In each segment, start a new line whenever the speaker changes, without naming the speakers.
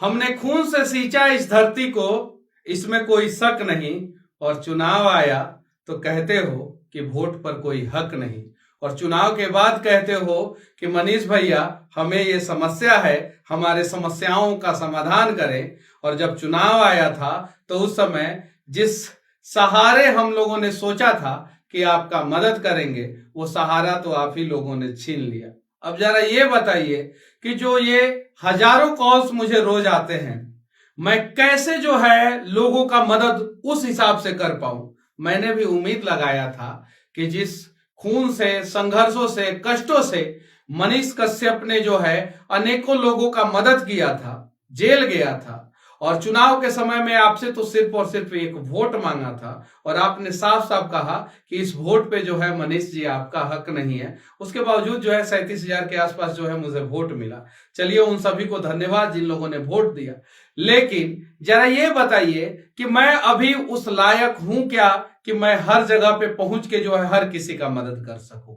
हमने खून से सींचा इस धरती को, इसमें कोई शक नहीं। और चुनाव आया तो कहते हो कि वोट पर कोई हक नहीं। और चुनाव के बाद कहते हो कि मनीष भैया हमें ये समस्या है, हमारे समस्याओं का समाधान करें। और जब चुनाव आया था तो उस समय जिस सहारे हम लोगों ने सोचा था कि आपका मदद करेंगे, वो सहारा तो आप ही लोगों ने छीन लिया। अब जरा ये बताइए कि जो ये हजारों कॉल्स मुझे रोज आते हैं, मैं कैसे जो है लोगों का मदद उस हिसाब से कर पाऊं। मैंने भी उम्मीद लगाया था कि जिस खून से, संघर्षों से, कष्टों से मनीष कश्यप ने जो है अनेकों लोगों का मदद किया था, जेल गया था, और चुनाव के समय में आपसे तो सिर्फ और सिर्फ एक वोट मांगा था, और आपने साफ साफ कहा कि इस वोट पे जो है मनीष जी आपका हक नहीं है। उसके बावजूद जो है 37,000 के आसपास जो है मुझे वोट मिला। चलिए, उन सभी को धन्यवाद जिन लोगों ने वोट दिया। लेकिन जरा ये बताइए कि मैं अभी उस लायक हूं क्या कि मैं हर जगह पे पहुंच के जो है हर किसी का मदद कर सकूं।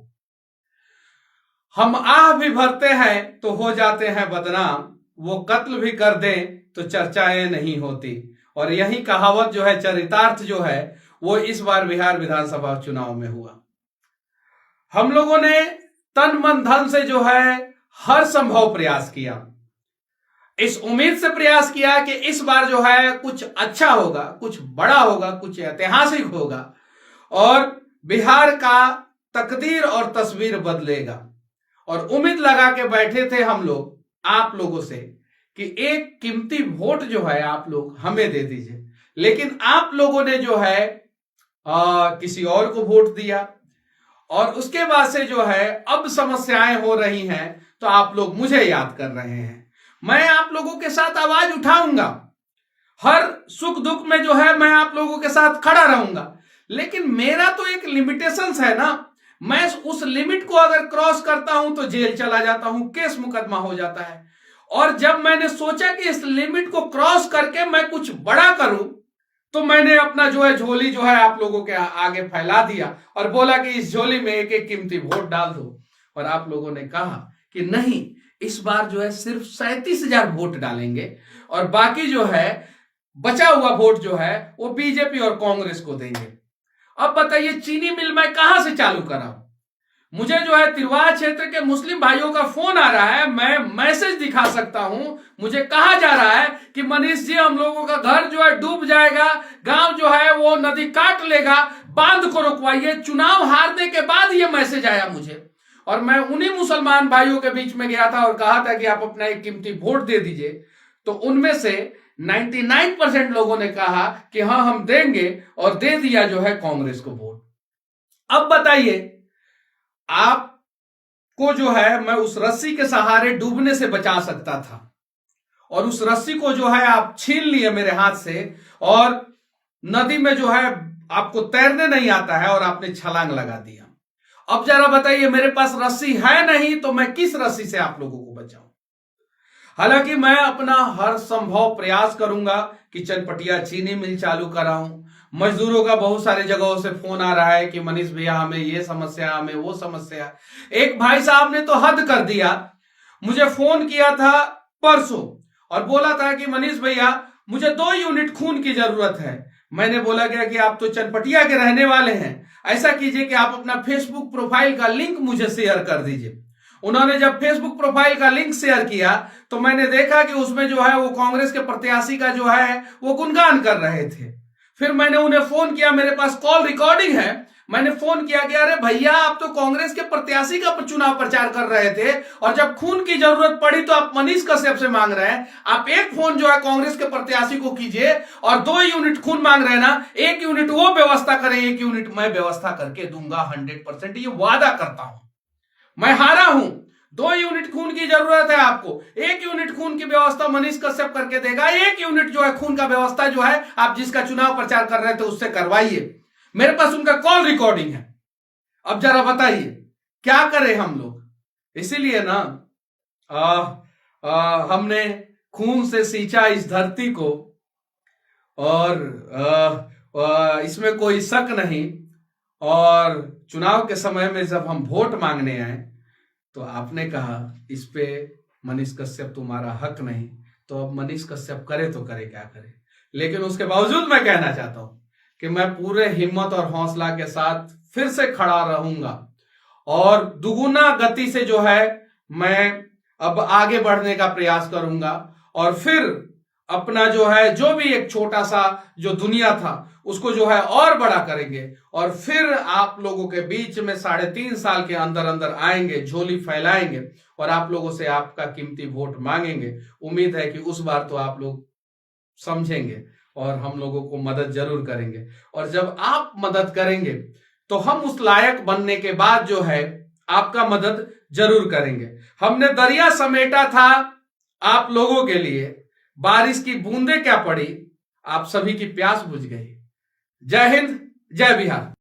हम आह भी भरते हैं तो हो जाते हैं बदनाम, वो कत्ल भी कर दें तो चर्चाएं नहीं होती। और यही कहावत जो है, चरितार्थ जो है, वो इस बार बिहार विधानसभा चुनाव में हुआ। हम लोगों ने तन मन धन से जो है हर संभव प्रयास किया, इस उम्मीद से प्रयास किया कि इस बार जो है कुछ अच्छा होगा, कुछ बड़ा होगा, कुछ ऐतिहासिक होगा और बिहार का तकदीर और तस्वीर बदलेगा। और उम्मीद लगा के बैठे थे हम लोग आप लोगों से कि एक कीमती वोट जो है आप लोग हमें दे दीजिए। लेकिन आप लोगों ने जो है किसी और को वोट दिया, और उसके बाद से जो है अब समस्याएं हो रही हैं तो आप लोग मुझे याद कर रहे हैं। मैं आप लोगों के साथ आवाज उठाऊंगा, हर सुख दुख में जो है मैं आप लोगों के साथ खड़ा रहूंगा। लेकिन मेरा तो एक लिमिटेशंस है ना, मैं उस लिमिट को अगर क्रॉस करता हूं तो जेल चला जाता हूं, केस मुकदमा हो जाता है। और जब मैंने सोचा कि इस लिमिट को क्रॉस करके मैं कुछ बड़ा करूं, तो मैंने अपना जो है झोली जो है आप लोगों के आगे फैला दिया और बोला कि इस झोली में एक एक कीमती वोट डाल दो। और आप लोगों ने कहा कि नहीं, इस बार जो है सिर्फ 37,000 वोट डालेंगे और बाकी जो है बचा हुआ वोट जो है वो बीजेपी और कांग्रेस को देंगे। अब बताइए, चीनी मिल मैं कहां से चालू कराऊं? मुझे जो है तिरवा क्षेत्र के मुस्लिम भाइयों का फोन आ रहा है, मैं मैसेज दिखा सकता हूं। मुझे कहा जा रहा है कि मनीष जी हम लोगों का घर जो है डूब जाएगा, गांव जो है वो नदी काट लेगा, बांध को रुकवाइए। चुनाव हारने के बाद ये मैसेज आया मुझे, और मैं उन्हीं मुसलमान भाइयों के बीच में गया था और कहा था कि आप अपना एक कीमती वोट दे दीजिए। तो उनमें से 99% लोगों ने कहा कि हाँ हम देंगे, और दे दिया जो है कांग्रेस को वोट। अब बताइए, आपको जो है मैं उस रस्सी के सहारे डूबने से बचा सकता था, और उस रस्सी को जो है आप छीन लिए मेरे हाथ से, और नदी में जो है आपको तैरने नहीं आता है और आपने छलांग लगा दिया। अब जरा बताइए, मेरे पास रस्सी है नहीं तो मैं किस रस्सी से आप लोगों को बचाऊं? हालांकि मैं अपना हर संभव प्रयास करूंगा कि चनपटिया चीनी मिल चालू कराऊं। मजदूरों का बहुत सारे जगहों से फोन आ रहा है कि मनीष भैया हमें ये समस्या, हमें वो समस्या। एक भाई साहब ने तो हद कर दिया, मुझे फोन किया था परसों और बोला था कि मनीष भैया मुझे 2 यूनिट खून की जरूरत है। मैंने बोला गया कि आप तो चनपटिया के रहने वाले हैं, ऐसा कीजिए कि आप अपना फेसबुक प्रोफाइल का लिंक मुझे शेयर कर दीजिए। उन्होंने जब फेसबुक प्रोफाइल का लिंक शेयर किया तो मैंने देखा कि उसमें जो है वो कांग्रेस के प्रत्याशी का जो है वो गुणगान कर रहे थे। फिर मैंने उन्हें फोन किया, मेरे पास कॉल रिकॉर्डिंग है। मैंने फोन किया कि अरे भैया आप तो कांग्रेस के प्रत्याशी का चुनाव प्रचार कर रहे थे, और जब खून की जरूरत पड़ी तो आप मनीष कश्यप से मांग रहे हैं। आप एक फोन जो है कांग्रेस के प्रत्याशी को कीजिए, और 2 यूनिट खून मांग रहे हैं ना, 1 यूनिट वो व्यवस्था करें, 1 यूनिट मैं व्यवस्था करके दूंगा। 100% ये वादा करता हूं। मैं हारा हूं, 2 यूनिट खून की जरूरत है आपको, 1 यूनिट खून की व्यवस्था मनीष कश्यप करके देगा। 1 यूनिट जो है खून का व्यवस्था जो है आप जिसका चुनाव प्रचार कर रहे थे उससे करवाइए। मेरे पास उनका कॉल रिकॉर्डिंग है। अब जरा बताइए क्या करें हम लोग? इसीलिए ना हमने खून से सींचा इस धरती को, और इसमें कोई शक नहीं। और चुनाव के समय में जब हम वोट मांगने आए तो आपने कहा इस पे मनीष कश्यप तुम्हारा हक नहीं। तो अब मनीष कश्यप करे तो करे क्या करे। लेकिन उसके बावजूद मैं कहना चाहता हूं कि मैं पूरे हिम्मत और हौसला के साथ फिर से खड़ा रहूंगा और दुगुना गति से जो है मैं अब आगे बढ़ने का प्रयास करूंगा और फिर अपना जो है जो भी एक छोटा सा जो दुनिया था उसको जो है और बड़ा करेंगे और फिर आप लोगों के बीच में 3.5 साल के अंदर अंदर आएंगे, झोली फैलाएंगे और आप लोगों से आपका कीमती वोट मांगेंगे। उम्मीद है कि उस बार तो आप लोग समझेंगे और हम लोगों को मदद जरूर करेंगे। और जब आप मदद करेंगे तो हम उस लायक बनने के बाद जो है आपका मदद जरूर करेंगे। हमने दरिया समेटा था आप लोगों के लिए, बारिश की बूंदें क्या पड़ी, आप सभी की प्यास बुझ गई। जय हिंद, जय बिहार।